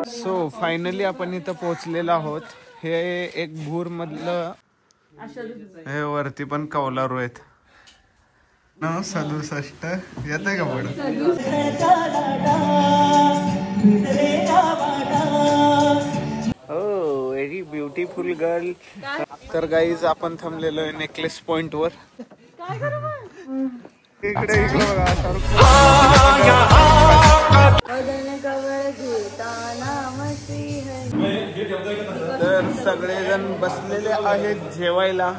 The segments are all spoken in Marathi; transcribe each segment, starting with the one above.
सो फायनली आपण इथं पोहोचलेलो आहोत. हे एक भूर मधलं हे वरती पण कौलारू आहेत. 67 येत आहे का पुढं? हो व्हेरी ब्युटिफुल गर्ल. तर गाईज आपण थांबलेलो आहे नेकलेस पॉइंट वर. इकडे इकडे बघा. तर सगळेजण बसलेले आहेत जेवायला.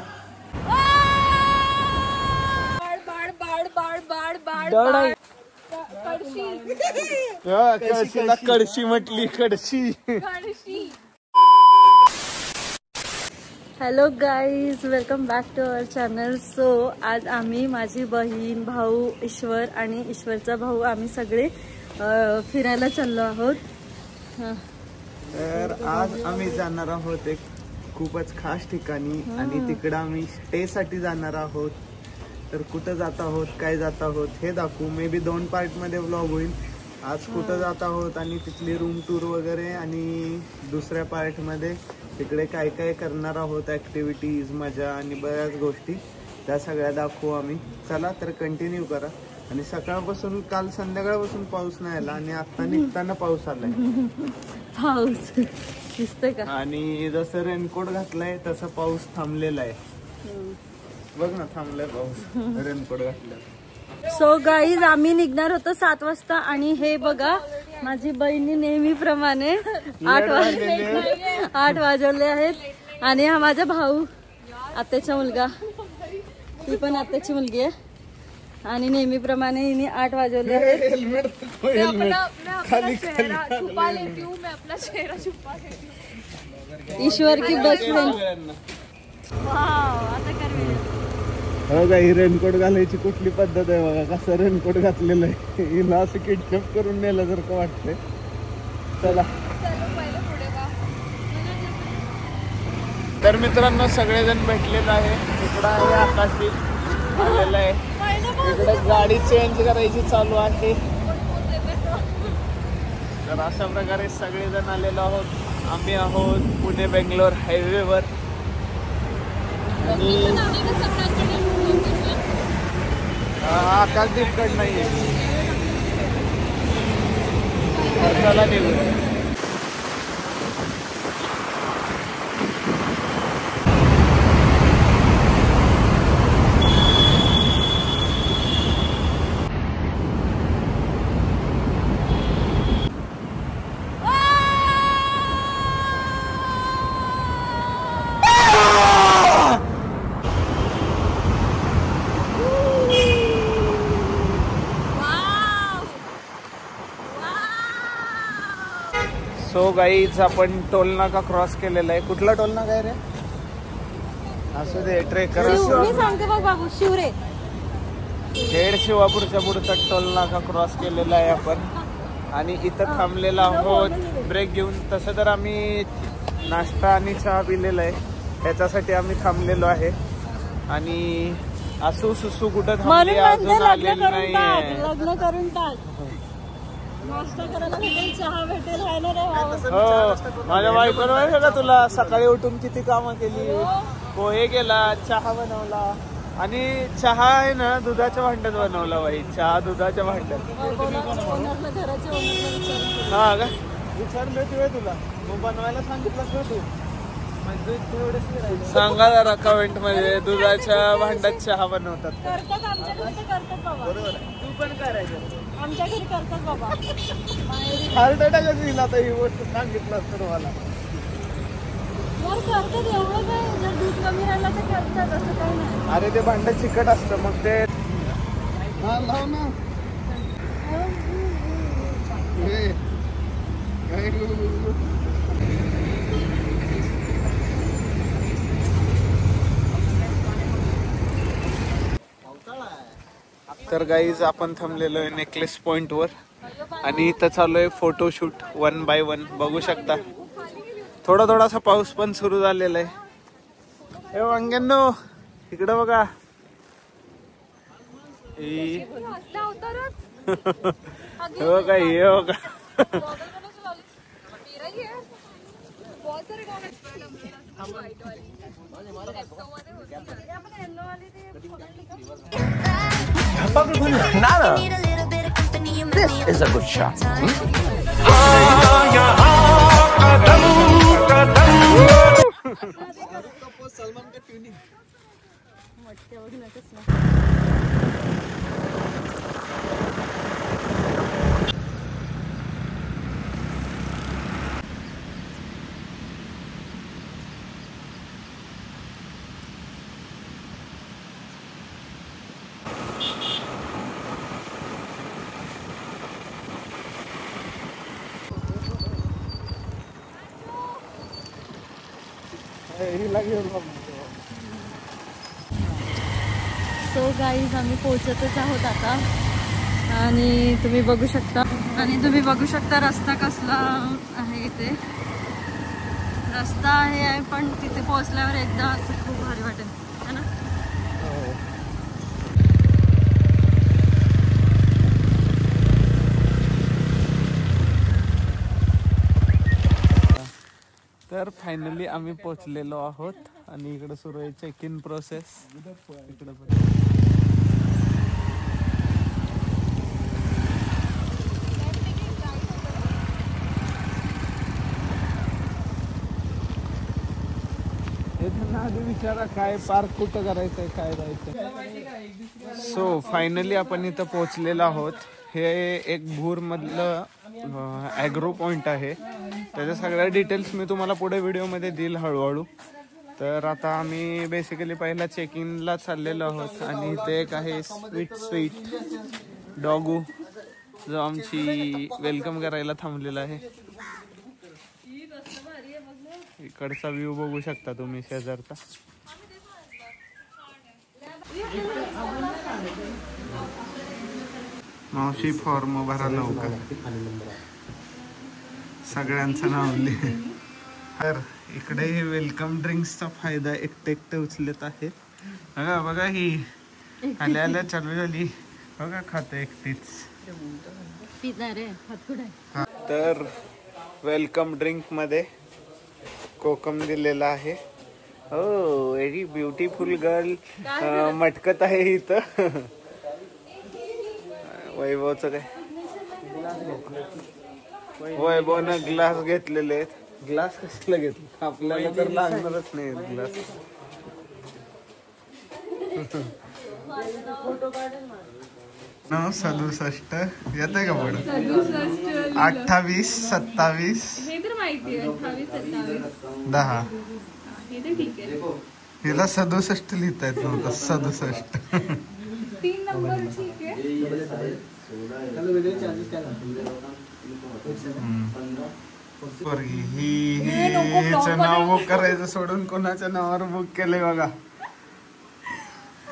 कळशीला कडशी म्हटली. कडशी. Hello guys, welcome back to our channel. So आज आम्ही, माझी बहीण, भाऊ ईश्वर आणि ईश्वरचा भाऊ, आम्ही सगळे फिरायला चाललो आहोत. तर आज आम्ही जाणार आहोत एक खूपच खास ठिकाणी आणि तिकडं आम्ही स्टे साठी जाणार आहोत. तर कुठं जात आहोत, काय जात आहोत हे दाखवू. मे बी 2 पार्ट मध्ये व्लॉग होईल. आज कुठं जात आहोत आणि तिथली रूम टूर वगैरे, आणि दुसऱ्या पार्ट मध्ये तिकडे काय काय करणार आहोत, ऍक्टिव्हिटीज, मजा आणि बऱ्याच गोष्टी, त्या सगळ्या दाखवू आम्ही. चला तर कंटिन्यू करा. आणि सकाळपासून, काल संध्याकाळपासून पाऊस नाही आला आणि आता निघताना पाऊस आलाय. पाऊस दिसतोय का? आणि जसं रेनकोट घातलाय तसं पाऊस थांबलेला आहे. बघ ना, थांबलाय पाऊस रेनकोट घातलाय. सो गाईज आम्ही निघणार होतो 7 वाजता आणि हे बघा माझी बहिणी नेहमीप्रमाणे 8 वाजवले आहेत. आणि हा माझा भाऊ, आत्याचा मुलगा, ती पण आत्याची मुलगी आहे. आणि नेहमीप्रमाणे हिने 8 वाजवले आहेत. ईश्वर की बेस्ट फ्रेंड. हो का, ही रेनकोट घालायची कुठली पद्धत आहे बघा. कसं रेनकोट घातलेलं आहे. हिला असं किडनॅप करून नेलं जर का वाटतंय. चला तर मित्रांनो, सगळेजण भेटलेलं आहे. इकडं आहे आकाशी आलेलं आहे. इकडे गाडी चेंज करायची चालू आहे. तर अशा प्रकारे सगळेजण आलेलो आहोत. आम्ही आहोत पुणे बेंगलोर हायवेवर. आणि आकाशदीपकड नाहीये. चला निघू. सो गाईज आपण टोल नाका क्रॉस केलेला आहे. कुठला टोल नाका आहे रे? असू दे, ट्रेकर. शिवरे खेड शिवापूरच्या पुढचा टोल नाका क्रॉस केलेला आहे आपण. आणि इथं थांबलेला आहोत ब्रेक घेऊन. तसं तर आम्ही नाश्ता आणि चहा पिलेला आहे, त्याच्यासाठी आम्ही थांबलेलो आहे. आणि असू सुसू कुठं थांबले अजून आलेलं नाहीये. लग्न करून टाक, नाश्ता करायला भेटेल, चहा भेटेल. हो, माझ्या बायकोनं माहिती का तुला, सकाळी उठून किती कामं केली. पोहे केला, चहा बनवला. आणि चहा आहे ना दुधाच्या भांड्यात बनवला बाई. चहा दुधाच्या भांड्यात. हा का, विचारलं तुला तुला मग बनवायला सांगितलं का तू? सांगा जरा कमेंट मध्ये, दुधाच्या भांड्यात चहा बनवतात. बरोबर आहे, तू पण करायचं. आमच्या घरी करतात बाबा. हार्ट अटॅकच येईल आता ही गोष्ट सांगितलं असतं तुम्हाला. करतात एवढं काय, जर दूध कमी राहिला तर करतात, असं काही नाही. अरे ते भांड चिकट असतं मग ते. लाव ना. तर गाईज आपण थांबलेलो आहे नेकलेस पॉइंट वर आणि इथं चालू आहे फोटोशूट 1 by 1. बघू शकता थोडासा पाऊस पण सुरू झालेला आहे. हे वांग्यांनो इकडे बघा. हो का, हे हो का. This is a good shot. Salman का ट्यूनिंग सो गाईज आम्ही पोहोचतच आहोत आता आणि तुम्ही बघू शकता रस्ता कसला आहे इथे. रस्ता आहे पण तिथे पोहोचल्यावर एकदा खूप भारी वाटेल है ना. तर फायनली आम्ही पोहोचलेलो आहोत आणि इकडे सुरू आहे चेक इन प्रोसेस. इकडे आधी विचारा काय पार्क कुठं करायचंय काय जायचं. सो फायनली आपण इथं पोहोचलेलो आहोत. हे एक भूर मधलं ॲग्रो पॉइंट आहे. त्याच्या सगळ्या डिटेल्स मी तुम्हाला पुढे व्हिडिओमध्ये देईल हळूहळू. तर आता आम्ही बेसिकली पहिला चेक इनला चाललेलो आहोत आणि इथे एक आहे स्वीट डॉगू जो आमची वेलकम करायला थांबलेला आहे. इकडचा व्ह्यू बघू शकता तुम्ही शेजारचा. मावशी फॉर्म भरा लवकर. सगळ्यांचं नाव लिह. तर इकडे हे वेलकम ड्रिंक्सचा फायदा एकटे उचलत आहे. बघा बघा ही आल्या आल्या चालू झाली बघा. खात एकटीच. तर वेलकम ड्रिंक मध्ये कोकम दिलेला आहे. हो व्हेरी ब्युटिफुल गर्ल मटकत आहे इथं. वैभवचं काय वैभवनं ग्लास घेतलेले आहेत. ग्लास कशाला घेतले आपल्याला तर लागणारच नाही ग्लास. नऊ 67 येत आहे का पुढे 28 27 10. हिला 67 लिहिता येत नव्हतं. 67 3 नंबर ठीक आहे. हिचं नाव बुक करायचं सोडून कोणाच्या नावावर बुक केलंय बघा.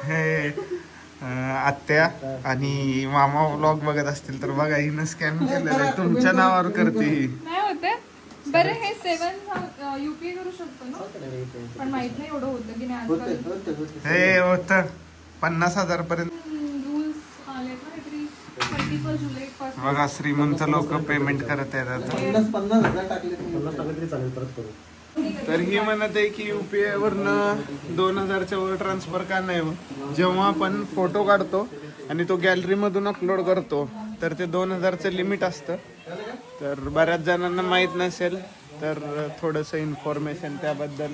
हे आत्या आणि मामा व्लॉग बघत असतील तर बघा हिनं स्कॅन केलेलं आहे. तुमच्या नावावर करते ही. नाही होते बरं. हे 7 युपीआय करू शकतो ना पण माहित नाही एवढं होतं की नाही आजकाल. हे होतं 50,000 पर्यंत रूल्स आले ना काहीतरी 31 जुलै पासून. बघा श्रीमंत लोक पेमेंट करत आहेत. 50,000 टाकले तरी चालेल परत करू. तर ही म्हणत आहे की युपीआय वरनं 2,000च्या वर ट्रान्सफर का नाही. जेव्हा आपण फोटो काढतो आणि तो गॅलरी मधून अपलोड करतो तर ते 2,000चं लिमिट असतं. तर बऱ्याच जणांना माहित नसेल तर थोडंसं इन्फॉर्मेशन त्याबद्दल.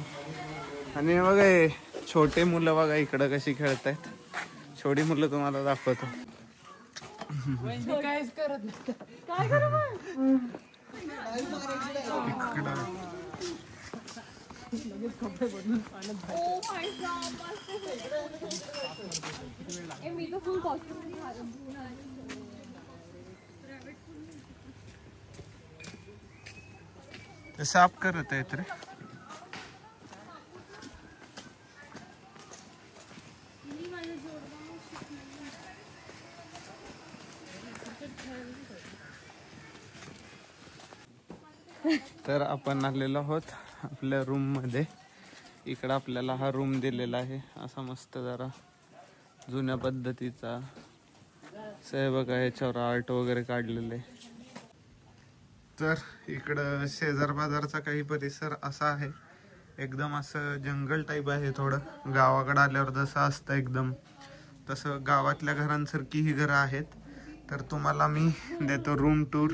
आणि हे बघा हे छोटे मुलं बघा इकडं कशी खेळतायत. छोटी मुलं तुम्हाला दाखवतो. काहीच करत नाही. काय करू मग. मी तर फुल कॉस्ट्यूम साफ करत आहेत रे. तर आपण आलेलो आहोत आपल्या रूम मध्ये. इकडं आपल्याला हा रूम दिलेला आहे असा मस्त जरा जुन्या पद्धतीचा. बघा ह्याच्यावर आर्ट वगैरे काढलेले. तर इकडं शेजार बाजारचा काही परिसर असा आहे, एकदम असं जंगल टाईप आहे. थोडं गावाकडे आल्यावर जसं असतं एकदम तसं गावातल्या घरांसारखी ही घरं आहेत. तर तुम्हाला मी देतो रूम टूर.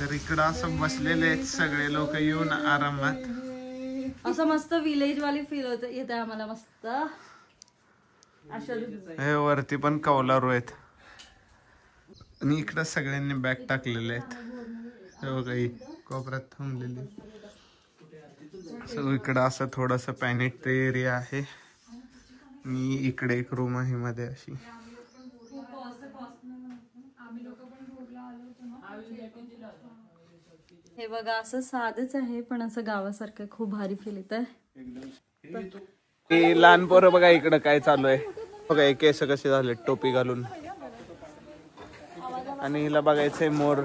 तर इकडं असं बसलेले आहेत सगळे लोक येऊन आरामात. असं मस्त विलेज वाली फील होत येते आम्हाला मस्त. हे वरती पण कौलारू आहेत आणि इकडं सगळ्यांनी बॅग टाकलेले आहेत. काही कोपऱ्यात थांबलेली. सो इकडं असं थोडस पॅनेट एरिया आहे आणि इकडे एक रूम आहे मध्ये अशी. हे बघा असं साधच आहे पण असं गावासारखं खूप भारी फील येत आहे. लहान पोरं बघा इकडं काय चालू आहे बघा. हे केस कसे झाले टोपी घालून. आणि हिला बघायचंय मोर.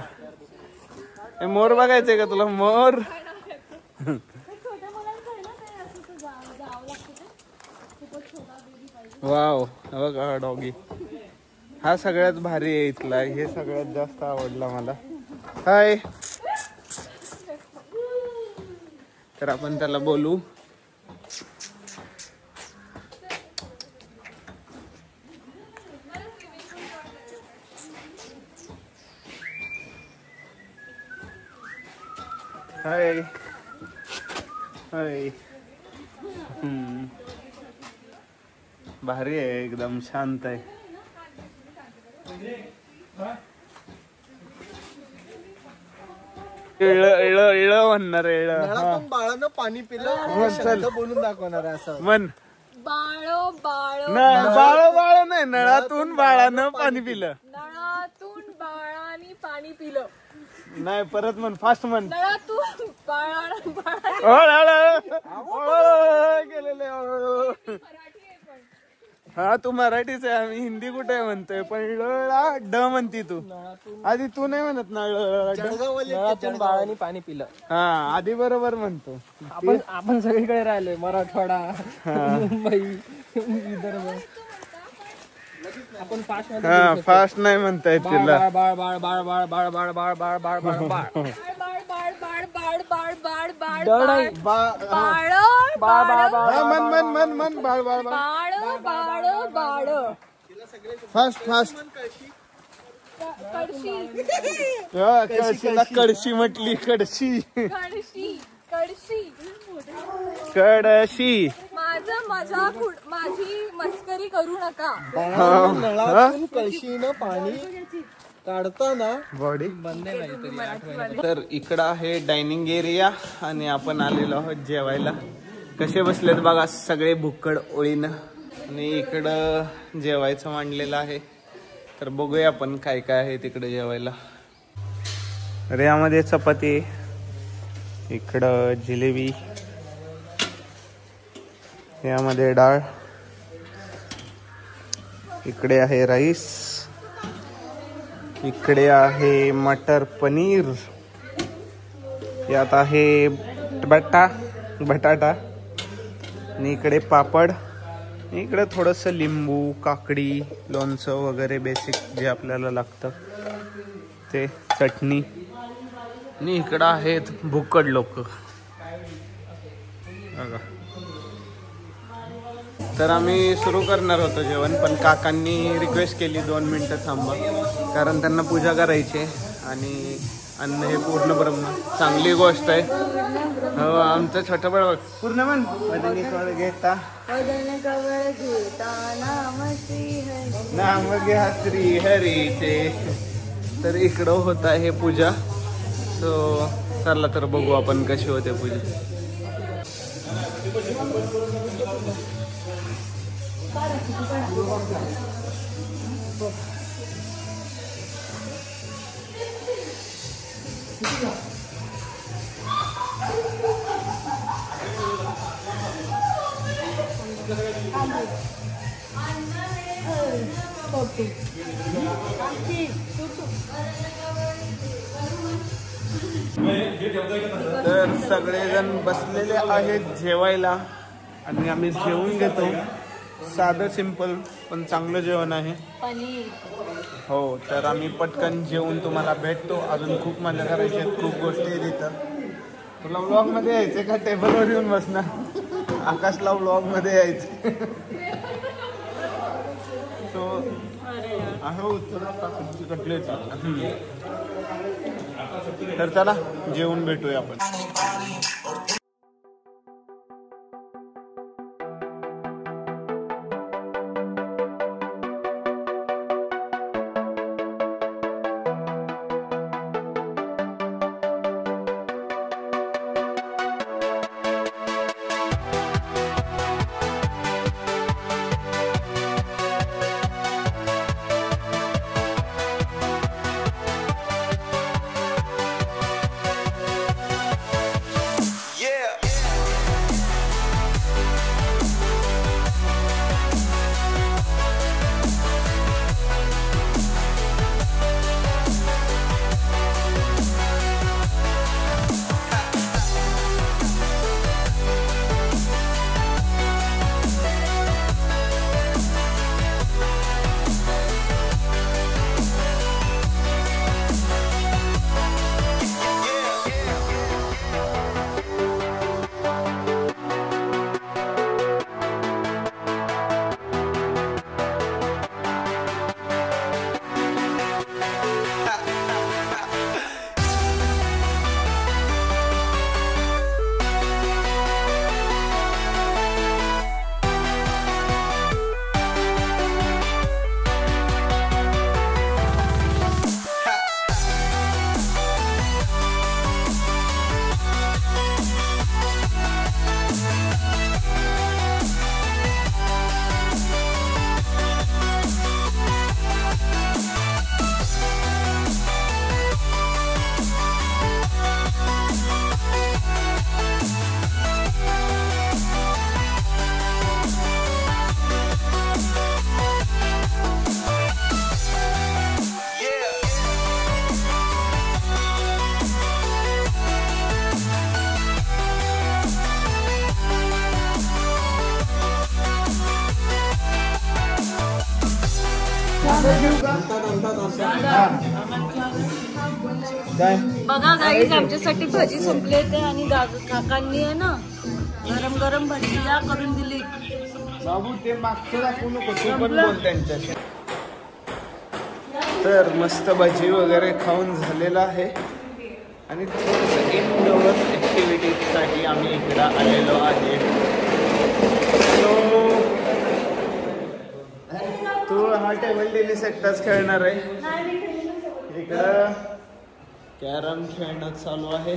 हे मोर बघायचंय का तुला मोर? वाव बघा डॉगी. हा सगळ्यात भारी आहे इथला. हे सगळ्यात जास्त आवडला मला. हाय. तर आपण त्याला बोलू. हाय हाय. भारी आहे एकदम शांत आहे. इळ म्हणणार पण बाळानं पाणी पिलं बोलून दाखवणार आहे असं मन. बाळो बाळो बाळ नाही, नळातून बाळानं पाणी पिलं. नळातून बाळाने पाणी पिलं. नाही परत म्हण, फास्ट म्हण. नळातून बाळानं गेलेले. हा तू मराठीच आहे, आम्ही हिंदी कुठे म्हणतोय. पण ड म्हणती तू. आधी तू नाही म्हणत ना नळातून बाळाने पाणी पिलं. हा आधी बरोबर म्हणतो. आपण सगळीकडे राहिलोय, मराठवाडा, मुंबई, विदर्भ. आपण फास्ट नाही म्हणताय तिला. बाळ बाळ बाळ बाळ बाळ बाळ बाळ बाळ बाळ बाळ बाळ बाळ फास्ट फास्ट. कळशीला कळशी म्हटली. कळशी कळशी. माझी मस्करी करू नका. नळातून कळशीनं पाणी काढताना बॉडी. तर इकडं आहे डायनिंग एरिया आणि आपण आलेलो आहोत जेवायला. कसे बसलेत बघा सगळे भुक्कड ओळीनं. आणि इकडं जेवायचं मांडलेलं आहे. तर बघूया आपण काय काय आहे तिकडे जेवायला. अरे यामध्ये चपाती, इकडं जिलेबी, यामध्ये डाळ, इकडे आहे राईस, इकडे आहे मटर पनीर, यात आहे बटाटा आणि इकडे पापड, इकडे थोडंसं लिंबू, काकडी, लोणचं वगैरे बेसिक जे आपल्याला लागतं ते, चटणी. आणि इकडं आहेत भुक्कड लोक बघा. तर आम्ही सुरू करणार होतो जेवण, पण काकांनी रिक्वेस्ट केली 2 मिनिटं थांबा, कारण त्यांना पूजा करायची आणि अन्न हे पूर्ण ब्रह्म. चांगली गोष्ट आहे. हो आमचं छोटं बळ पूर्ण म्हण. वदनी कवळ घेता नाम घ्या श्री हरीचे. तर इकडं होत आहे पूजा. सो चला तर बघू आपण कशी होते पूजा. तर सगळेजण बसलेले आहेत जेवायला आणि आम्ही जेवून घेतो. साधं सिंपल पण चांगलं जेवण आहे. पनीर. हो, तर आम्ही पटकन जेवून तुम्हाला भेटतो. अजून खूप मजा करायची आहेत, खूप गोष्टी आहेत इथं. तुला व्लॉग मध्ये यायचं का टेबलवर येऊन बसणार? आकाशला व्लॉग मध्ये यायचं. तो आहे कटलेट. तर चला जेवून भेटूया आपण. बघा गाईज, आमच्यासाठी भजी संपले होते आणि काकांनी आहे ना गरम गरम भजीया करून दिली. बाबू ते मागचं दाखवू नको, तू पण बोल त्यांच्याशी. तर मस्त भजी वगैरे खाऊन झालेलं आहे आणि थोडंसं इनडोअर ॲक्टिव्हिटीसाठी आम्ही इकडं आलेलो आहे. तू हा टेबल टेनिस एकटाच खेळणार आहे. इकडं कॅरम खेळणं चालू आहे.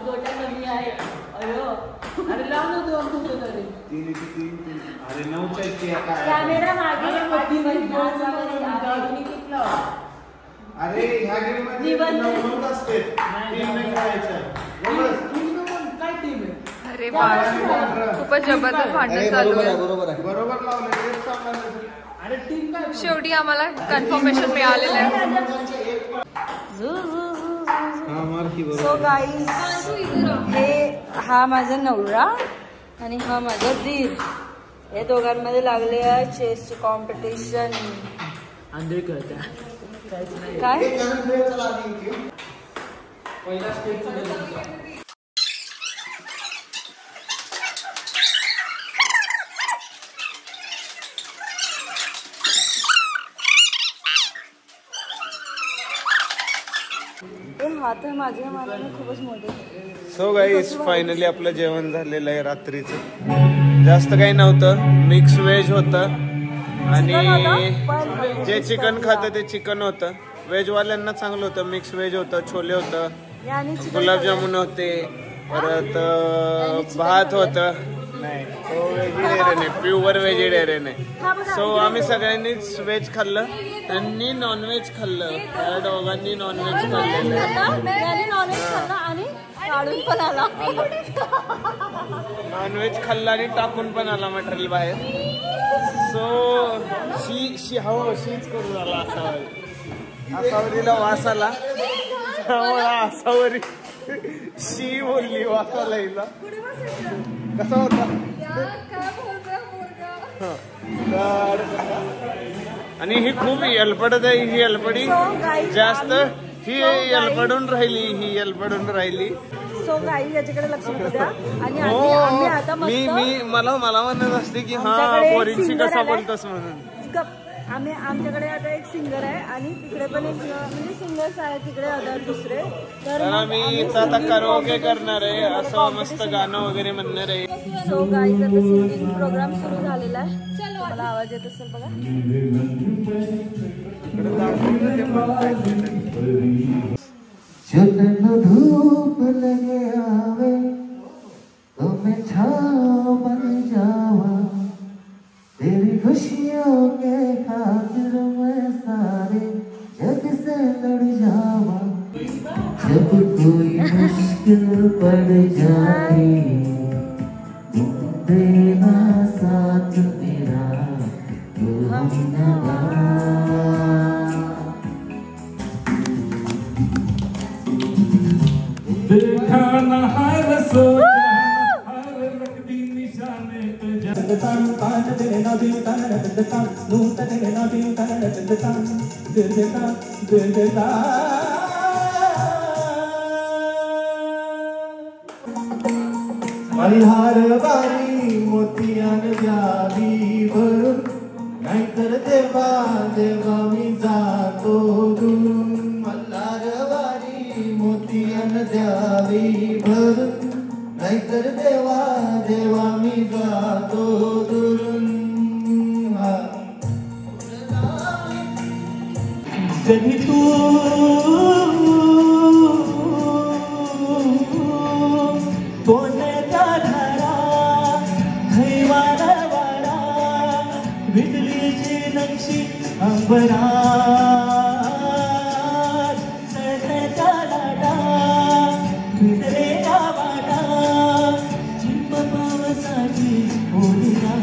गोटा कमी आहे. अरे कॅमेरा मागे अरे ह्या गेम मध्ये अरे खूपच जबरदस्त भांडण चालू आहे. बरोबर लावलं. शेवटी आम्हाला कन्फर्मेशन मिळालेलं आहे. सो गाईज, हा माझा नवरा आणि हा माझा दीर. हे दोघांमध्ये लागले आहे चेस कॉम्पिटिशन. काय हात माझ्या मनाने खूपच मोठे. सो गाईस, फायनली आपलं जेवण झालेलं आहे रात्रीचं. जास्त काही नव्हतं, मिक्स व्हेज होतं आणि जे चिकन खातं ते चिकन होतं. व्हेजवाल्यांना चांगलं होतं. मिक्स व्हेज होतं, छोले होतं, गुलाबजामुन होते, परत भात होतं नाही तो व्हेजिटेरियन आहे, प्युअर व्हेजिटेरियन आहे. सो आम्ही सगळ्यांनीच व्हेज खाल्लं, त्यांनी नॉनव्हेज खाल्लं, त्या दोघांनी नॉनव्हेज खाल्लेलं आणि काढून पण आला, नॉनव्हेज खाल्लं आणि टाकून पण आला मटेरियल बाहेर. सो शीच करून आला असावरीला वास आला, असावरी शी बोलली वासाला हिला. कसा होता आणि ही खूप एलपडत आहे, ही एलपडी जास्त, ही एलपडून राहिली, ही एलपडून राहिली. सो गाईज याच्याकडे लक्ष द्या. आणि आम्ही आता मी मला म्हणत असते की हा पोरींशी कसा बोलतोस म्हणून. आमच्याकडे आता एक सिंगर आहे आणि तिकडे पण एक म्हणजे सिंगर्स आहे तिकडे अदर दुसरे. तर आम्ही इथं आता करोके करणार आहे, असं मस्त गाणं वगैरे म्हणणार आहे. सो गाईज आता सिंगिंग प्रोग्राम सुरू झालेला आहे. मला आवाज येत असेल बघा. धूप लगे आवे तो मैं छाँव बन जावा, तेरी खुशियों के खातिर मैं सारे जग से लड़ जावा. जब कोई मुश्किल पड़ जाए देना साथ मेरा तू हमनवा. देखा न हर सोचा हर रखती निशाने तुझे तन कान दे ना दिल तन तन नून तन ना दिल तन तन दे मल्हार वारी मोतियान जावी भरून, नाहीतर देवा देवा मी जातो दूरून. मल्हार वारी मोतियान द्यावी भरून, नाहीतर देवा देवा मी जातो दुरून. कधी तू पोहण्याचा धारा खैवारा वारा, बिजलीची नक्षी अंबरा सळसळता लाटा, भिजलेला वाटा चिंब पावसाची होळीला.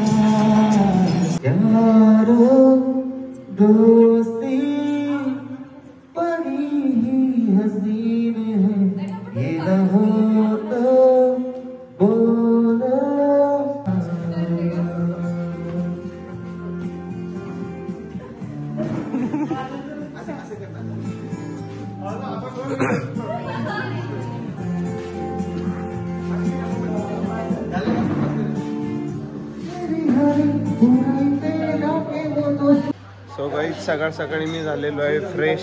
यारो दोस्ती बड़ी ही हसीन है, ये न हो तो बोलो. सो गाईज सकाळ सकाळी मी झालेलो आहे फ्रेश,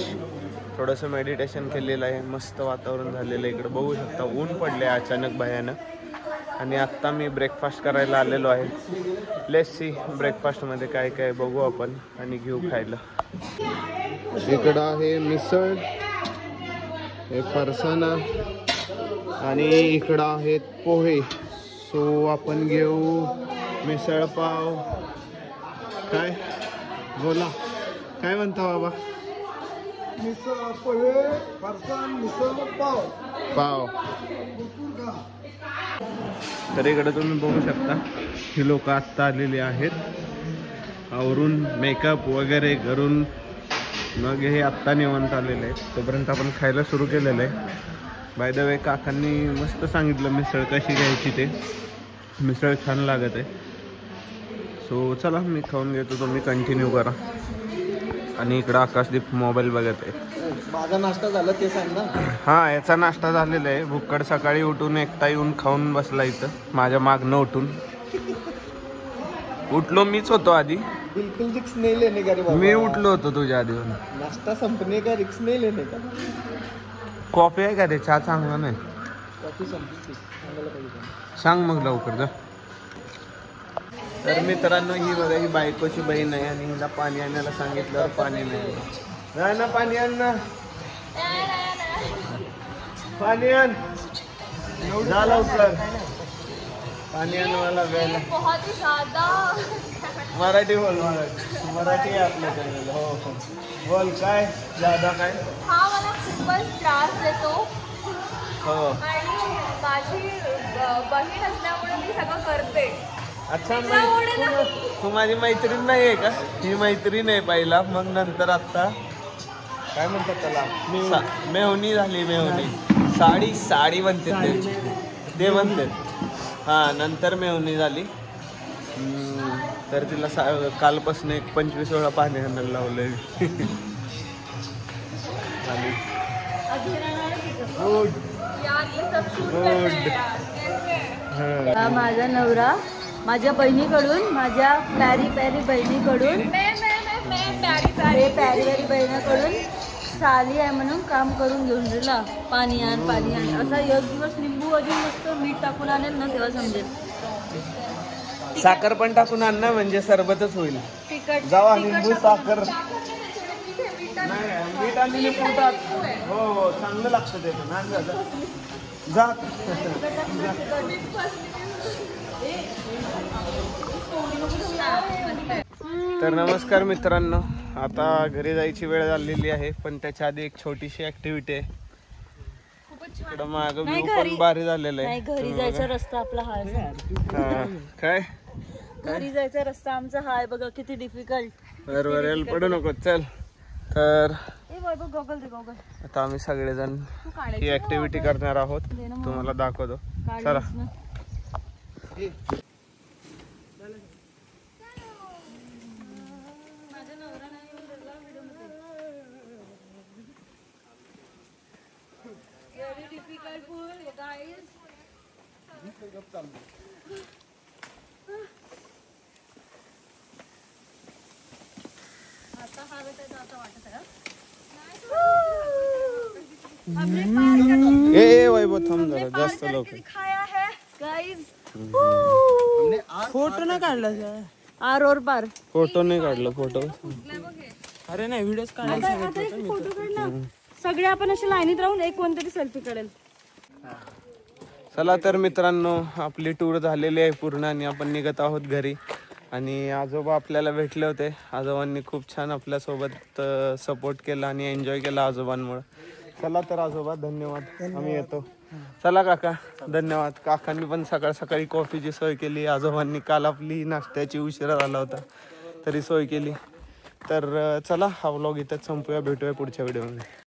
थोडंसं मेडिटेशन केलेलं आहे, मस्त वातावरण झालेलं आहे. इकडे बघू शकता ऊन पडले अचानक भयानक. आणि आत्ता मी ब्रेकफास्ट करायला आलेलो आहे. लेट्स सी ब्रेकफास्टमध्ये काय काय बघू आपण आणि घेऊ खायला. इकडं आहे मिसळ, हे फरसाणा आणि इकडं आहेत पोहे. सो आपण घेऊ मिसळ पाव. काय बोला, काय म्हणता बाबा? मिसळ पोहे फरसाण मिसळ पाव पाव. तर इकडे तुम्ही बघू शकता ही लोक आत्ता आलेली आहेत आवरून, मेकअप वगैरे करून, मग हे आत्ता निवांत आलेले आहेत. तोपर्यंत आपण खायला सुरू केलेलं आहे. बाय द वे काकांनी मस्त सांगितलं मिसळ कशी घ्यायची ते. मिसळ छान लागत आहे. सो चला मी खाऊन घेतो, तुम्ही कंटिन्यू करा. आणि इकडं आकाशदीप मोबाईल बघत आहे. माझा नाश्ता झाला ते सांग ना. हा, याचा नाश्ता झालेला आहे. भुक्कड सकाळी उठून एकटा येऊन खाऊन बसला इथं माझ्या मागनं उठून. उठलो मीच होतो आधी. बिलकुल रिक्स नहीं लेने का रे बाबा. मी उठलो होतो तुझ्या आधी. नाश्ता संपने का रिक्स नहीं लेने का. कॉफी आहे का रे? चहा चांगला नाही. कॉफी संपली सांग मग लवकर जा. तर मित्रांनो ही बघा, ही बायकोची बहीण आहे आणि हिला पाणी आणायला सांगितलं, पाणी नाही. जा ना पाणी आण ना, पाणी आण, जा लवकर. पाणी आणवायला वेळ बहुत ही ज्यादा मराठी बोल मराठी आहे आपल्या चॅनल. हो हो बोल काय ज्यादा काय. हा मला खूपच त्रास देतो हो आणि माझी बहीण असल्यामुळे मी सगळं करते. अच्छा तू माझी मैत्रीण नाही आहे का. ही मैत्रीण आहे पहिला मग नंतर आता काय म्हणतात त्याला मेहुणी झाली. मेहुणी साडी बनते ते बनते. हा नंतर मेहुणी झाली. तर तिला कालपासून एक 25 वेळा पाणी आणायला लावलंय. माझा नवरा माझ्या बहिणीकडून माझ्या प्यारी बहिणीकडून प्यारी बहिणीकडून साली आहे म्हणून काम करून घेऊन दिला. पाणी आण असा एक दिवस लिंबू अजून मस्त मीठ टाकून आणेल ना तेव्हा समजेल. साखर पण टाकून आण ना म्हणजे सरबतच होईल. तिखट जावा लिंबू साखर नाही मीठ आणि लिंबू टाक. हो चांगलं लागतं ते पण. जा तर नमस्कार मित्रांनो, आता घरी जायची वेळ झालेली आहे पण त्याच्या आधी एक छोटीशी ऍक्टिव्हिटी आहे. इकडं मागं व्ह्यू पण भारी झालेला आहे. घरी जायचा रस्ता आपला हा काय घरी जायचा रस्ता आमचा हा आहे बघा किती डिफिकल्ट. बरोबर पडू नको चल. तर गॉगल आता आम्ही सगळेजण ही ऍक्टिव्हिटी करणार आहोत. तुम्हाला दाखवतो चला. ए वैभव थांब जरा जास्त लवकर. फोटो नाही काढला आर और पार फोटो नाही काढला. फोटो अरे नाही व्हिडिओ काढायला फोटो काढ ना. सगळे आपण अशा लाईनीत राहून एक कोणतरी सेल्फी काढेल. चला तर मित्रांनो आपली टूर झालेली आहे पूर्ण आणि आपण निघत आहोत घरी. आणि आजोबा आपल्याला भेटले होते. आजोबांनी खूप छान आपल्यासोबत सपोर्ट केला आणि एन्जॉय केला आजोबांमुळे. चला तर आजोबा धन्यवाद. आम्ही येतो. चला काका धन्यवाद. काकांनी पण सकाळ सकाळी कॉफीची सोय केली. आजोबांनी काल आपली नाश्त्याची उशिरा झाला होता तरी सोय केली. तर चला हा व्लॉग इथंच संपूया. भेटूया पुढच्या व्हिडिओमध्ये.